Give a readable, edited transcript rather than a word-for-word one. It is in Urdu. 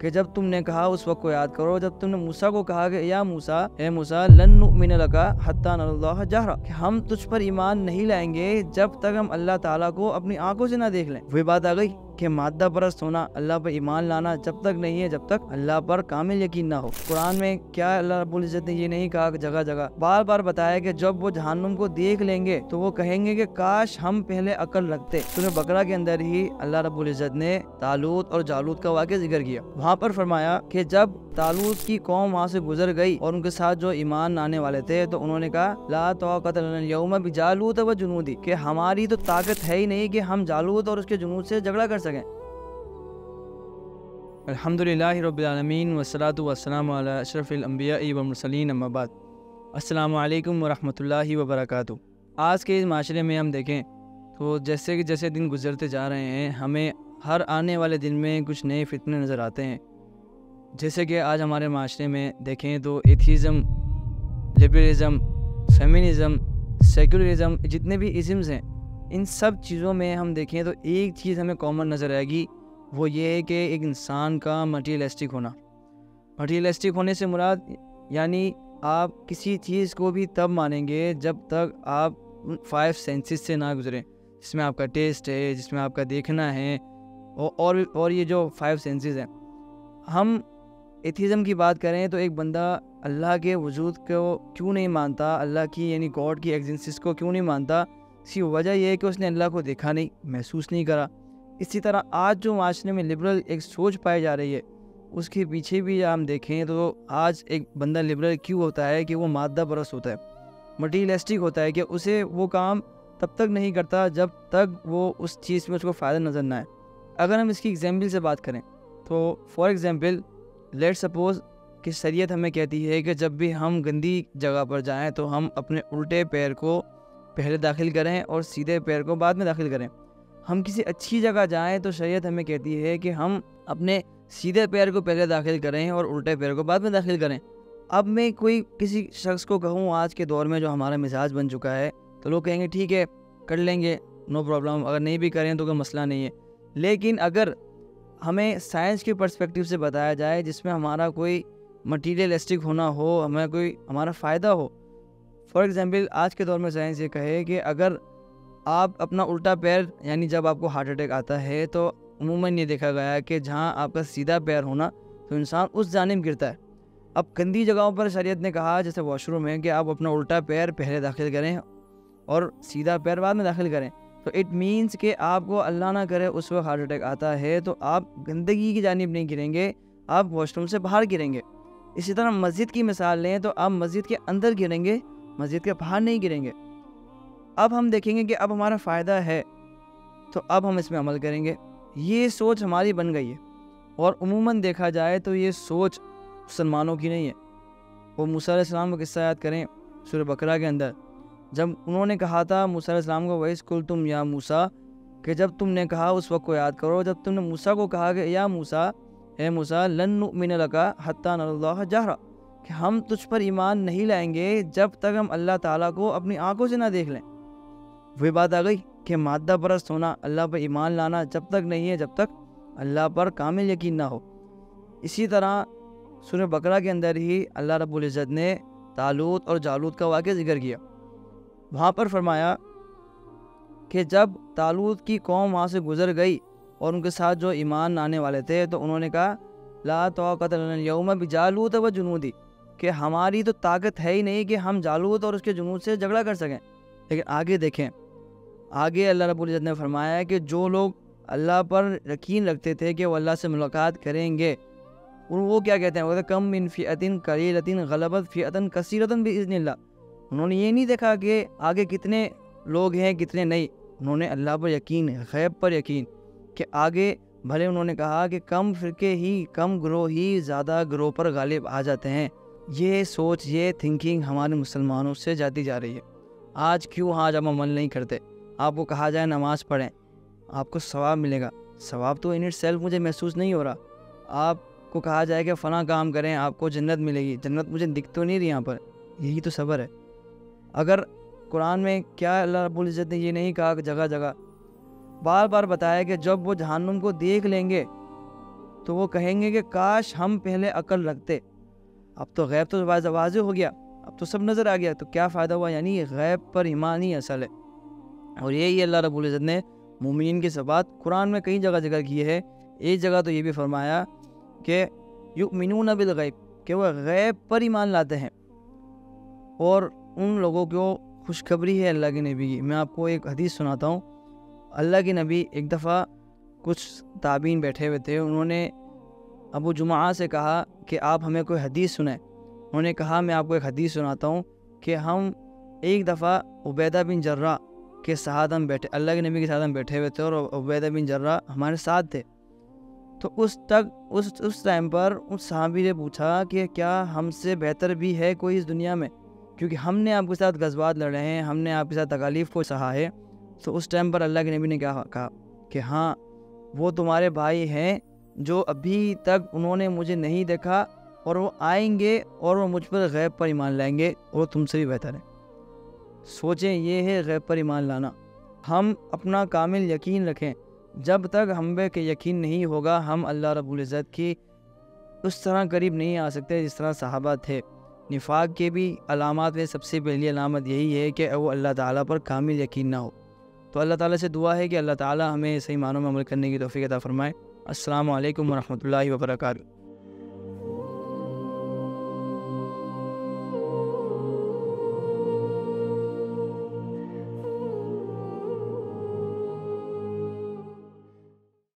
کہ جب تم نے کہا اس وقت کو یاد کرو جب تم نے موسیٰ کو کہا کہ یا موسیٰ، اے موسیٰ، لن نؤمن لک حتی نری اللہ جہرا، کہ ہم تجھ پر ایمان نہیں لائیں گے جب تک ہم اللہ تعالیٰ کو اپنی آنکھوں سے نہ دیکھ لیں۔ وہی بات آ گئی کہ مادہ پرست ہونا، اللہ پر ایمان لانا جب تک نہیں ہے جب تک اللہ پر کامل یقین نہ ہو۔ قرآن میں کیا اللہ رب العزت نے یہ نہیں کہا کہ جگہ جگہ بار بار بتایا کہ جب وہ جہنم کو دیکھ لیں گے تو وہ کہیں گے کہ کاش ہم پہلے عقل رکھتے۔ سورہ بقرہ کے اندر ہی اللہ رب العزت نے طالوت اور جالوت کا واقعہ ذکر کیا۔ وہاں پر فرمایا کہ جب طالوت کی قوم وہاں سے گزر گئی اور ان کے ساتھ جو ایمان لانے والے تھے تو انہوں نے کہا لا طاقت لنا اليوم بجالوت وجنودی، کہ ہماری تو طاقت ہے ہی نہیں کہ ہم جالوت اور اس کے جنود سے جھگڑا کر سکیں۔ الحمدللہ رب العالمین والصلاۃ والسلام علی اشرف الانبیاء والمرسلین، اما بعد۔ السلام علیکم ورحمۃ اللہ وبرکاتہ۔ آج کے اس معاشرے میں ہم دیکھیں تو جیسے دن گزرتے جا رہے ہیں ہمیں ہر آنے والے دن میں کچھ نئے فتنے نظر آتے ہیں۔ جیسے کہ آج ہمارے معاشرے میں دیکھیں تو ایتھیزم، لبرلزم، فیمنزم، سیکولرزم، جتنے بھی ازمز ہیں ان سب چیزوں میں ہم دیکھیں تو ایک چیز ہمیں کامن نظر آئے گی، وہ یہ ہے کہ ایک انسان کا مٹیریلسٹک ہونا۔ مٹیریلسٹک ہونے سے مراد یعنی آپ کسی چیز کو بھی تب مانیں گے جب تک آپ 5 سینسز سے نہ گزریں، جس میں آپ کا ٹیسٹ ہے، جس میں آپ کا دیکھنا ہے، اور یہ جو 5 سینسز ہیں۔ ہم ایتھیزم کی بات کریں تو ایک بندہ اللہ کے وجود کو کیوں نہیں مانتا، اللہ کی یعنی گاڈ کی ایگزسٹنس کو کیوں نہیں مانتا؟ اس کی وجہ یہ ہے کہ اس نے اللہ کو دیکھا نہیں، محسوس نہیں کرا۔ اسی طرح آج جو معاشرے میں لبرل ایک سوچ پائی جا رہی ہے، اس کے پیچھے بھی ہم دیکھیں تو آج ایک بندہ لبرل کیوں ہوتا ہے کہ وہ مادہ پرست ہوتا ہے، مٹیریلسٹک ہوتا ہے، کہ اسے وہ کام تب تک نہیں کرتا جب تک وہ اس چیز میں اس کو فائدہ نظر نہ آئے۔ اگر ہم اس کی ایگزامپل سے بات کریں تو فار ایگزامپل لیٹ سپوز کہ شریعت ہمیں کہتی ہے کہ جب بھی ہم گندی جگہ پر جائیں تو ہم اپنے الٹے پیر کو پہلے داخل کریں اور سیدھے پیر کو بعد میں داخل کریں۔ ہم کسی اچھی جگہ جائیں تو شریعت ہمیں کہتی ہے کہ ہم اپنے سیدھے پیر کو پہلے داخل کریں اور الٹے پیر کو بعد میں داخل کریں۔ اب میں کسی شخص کو کہوں آج کے دور میں جو ہمارا مزاج بن چکا ہے تو لوگ کہیں گے ٹھیک ہے کر لیں گے، نو پرابلم، اگر نہیں بھی کریں تو کوئی مسئلہ نہیں ہے۔ لیکن اگر ہمیں سائنس کے پرسپیکٹیو سے بتایا جائے جس میں ہمارا کوئی مٹیریلسٹک ہونا ہو، ہمیں کوئی ہمارا فائدہ ہو، فار ایگزامپل آج کے دور میں سائنس یہ کہے کہ اگر آپ اپنا الٹا پیر یعنی جب آپ کو ہارٹ اٹیک آتا ہے تو عموماً یہ دیکھا گیا ہے کہ جہاں آپ کا سیدھا پیر ہونا تو انسان اس جانب گرتا ہے۔ اب گندی جگہوں پر شریعت نے کہا جیسے واش روم ہے کہ آپ اپنا الٹا پیر پہلے داخل کریں اور سیدھا پیر بعد میں داخل کریں، تو اٹ مینس کہ آپ کو اللہ نہ کرے اس وقت ہارٹ اٹیک آتا ہے تو آپ گندگی کی جانب نہیں گریں گے، آپ واش روم سے باہر گریں گے۔ اسی طرح مسجد کی مثال لیں تو آپ مسجد کے اندر گریں گے، مسجد کے باہر نہیں گریں گے۔ اب ہم دیکھیں گے کہ اب ہمارا فائدہ ہے تو اب ہم اس میں عمل کریں گے۔ یہ سوچ ہماری بن گئی ہے، اور عموماً دیکھا جائے تو یہ سوچ مسلمانوں کی نہیں ہے۔ وہ موسیٰ علیہ السلام کا قصہ یاد کریں سورہ بقرہ کے اندر، جب انہوں نے کہا تھا موسیٰ علیہ السلام کو وَإِذْ قُلْتُمْ یا موسیٰ، کہ جب تم نے کہا اس وقت کو یاد کرو جب تم نے موسیٰ کو کہا کہ یا موسیٰ، اے موسیٰ، لن نؤمن لک حتی نری اللہ جہرا، کہ ہم تجھ پر ایمان نہیں لائیں گے جب تک ہم اللہ تعالیٰ کو اپنی آنکھوں سے نہ دیکھ لیں۔ وہی بات آ گئی کہ مادہ پرست ہونا، اللہ پر ایمان لانا جب تک نہیں ہے جب تک اللہ پر کامل یقین نہ ہو۔ اسی طرح سورہ بقرہ کے اندر ہی اللہ رب العزت نے طالوت اور جالوت کا واقعہ ذکر کیا۔ وہاں پر فرمایا کہ جب طالوت کی قوم وہاں سے گزر گئی اور ان کے ساتھ جو ایمان لانے والے تھے تو انہوں نے کہا لا طاقت لنا اليوم بجالوت وجنودی، کہ ہماری تو طاقت ہے ہی نہیں کہ ہم جالوت اور اس کے جنود سے جھگڑا کر سکیں۔ لیکن آگے دیکھیں، آگے اللہ رب العزت نے فرمایا کہ جو لوگ اللہ پر یقین رکھتے تھے کہ وہ اللہ سے ملاقات کریں گے، وہ کیا کہتے ہیں، وہ کہتے ہیں کم من فئۃ قلیلۃ غلبت فئۃ کثیرۃ باذن اللہ۔ انہوں نے یہ نہیں دیکھا کہ آگے کتنے لوگ ہیں کتنے نہیں، انہوں نے اللہ پر یقین، غیب پر یقین، کہ آگے بھلے انہوں نے کہا کہ کم فرقے ہی، کم گروہ ہی زیادہ گروہ پر غالب آ جاتے ہیں۔ یہ سوچ، یہ تھنکنگ ہمارے مسلمانوں سے جاتی جا رہی ہے۔ آج کیوں ہم عمل نہیں کرتے؟ آپ کو کہا جائے نماز پڑھیں، آپ کو ثواب ملے گا، ثواب تو ان اٹ سیلف مجھے محسوس نہیں ہو رہا۔ آپ کو کہا جائے کہ فلاں کام کریں آپ کو جنت ملے گی، جنت مجھے دکھ تو نہیں رہی یہاں پر، یہی تو صبر ہے۔ اگر قرآن میں کیا اللہ رب العزت نے یہ نہیں کہا کہ جگہ جگہ بار بار بتایا کہ جب وہ جہنم کو دیکھ لیں گے تو وہ کہیں گے کہ کاش ہم پہلے عقل رکھتے، اب تو غیب تو واضح ہو گیا، اب تو سب نظر آ گیا، تو کیا فائدہ ہوا؟ یعنی یہ غیب پر ایمان ہی اصل ہے۔ اور یہی اللہ رب العزت نے مومنین کی صفات قرآن میں کئی جگہ ذکر کی ہے۔ ایک جگہ تو یہ بھی فرمایا کہ یؤمنون بالغیب، کہ وہ غیب پر ایمان لاتے ہیں، اور ان لوگوں کو خوشخبری ہے اللہ کے نبی کی۔ میں آپ کو ایک حدیث سناتا ہوں۔ اللہ کے نبی ایک دفعہ کچھ تابعین بیٹھے ہوئے تھے، انہوں نے ابو جمعہ سے کہا کہ آپ ہمیں کوئی حدیث سنائیں۔ انہوں نے کہا میں آپ کو ایک حدیث سناتا ہوں کہ ہم ایک دفعہ عبیدہ بن جرہ کے ساتھ ہم بیٹھے، اللہ کے نبی کے ساتھ ہم بیٹھے ہوئے تھے، اور عبیدہ بن جرہ ہمارے ساتھ تھے۔ تو اس ٹائم پر اس صحابی نے پوچھا کہ کیا ہم سے بہتر بھی ہے کوئی اس دنیا میں، کیونکہ ہم نے آپ کے ساتھ غزوات لڑے ہیں، ہم نے آپ کے ساتھ تکالیف کو سہا ہے۔ تو اس ٹائم پر اللہ کے نبی نے کہا کہ ہاں وہ تمہارے بھائی ہیں جو ابھی تک انہوں نے مجھے نہیں دیکھا، اور وہ آئیں گے اور وہ مجھ پر غیب پر ایمان لائیں گے، اور تم سے بھی بہتر ہے۔ سوچیں، یہ ہے غیب پر ایمان لانا۔ ہم اپنا کامل یقین رکھیں، جب تک ہم پہ کہ یقین نہیں ہوگا ہم اللہ رب العزت کی اس طرح قریب نہیں آ سکتے جس طرح صحابہ تھے۔ نفاق کے بھی علامات میں سب سے پہلی علامت یہی ہے کہ وہ اللہ تعالیٰ پر کامل یقین نہ ہو۔ تو اللہ تعالیٰ سے دعا ہے کہ اللہ تعالیٰ ہمیں صحیح معنوں میں عمل کرنے کی توفیق عطا فرمائے۔ السلام علیکم ورحمۃ اللہ وبرکاتہ۔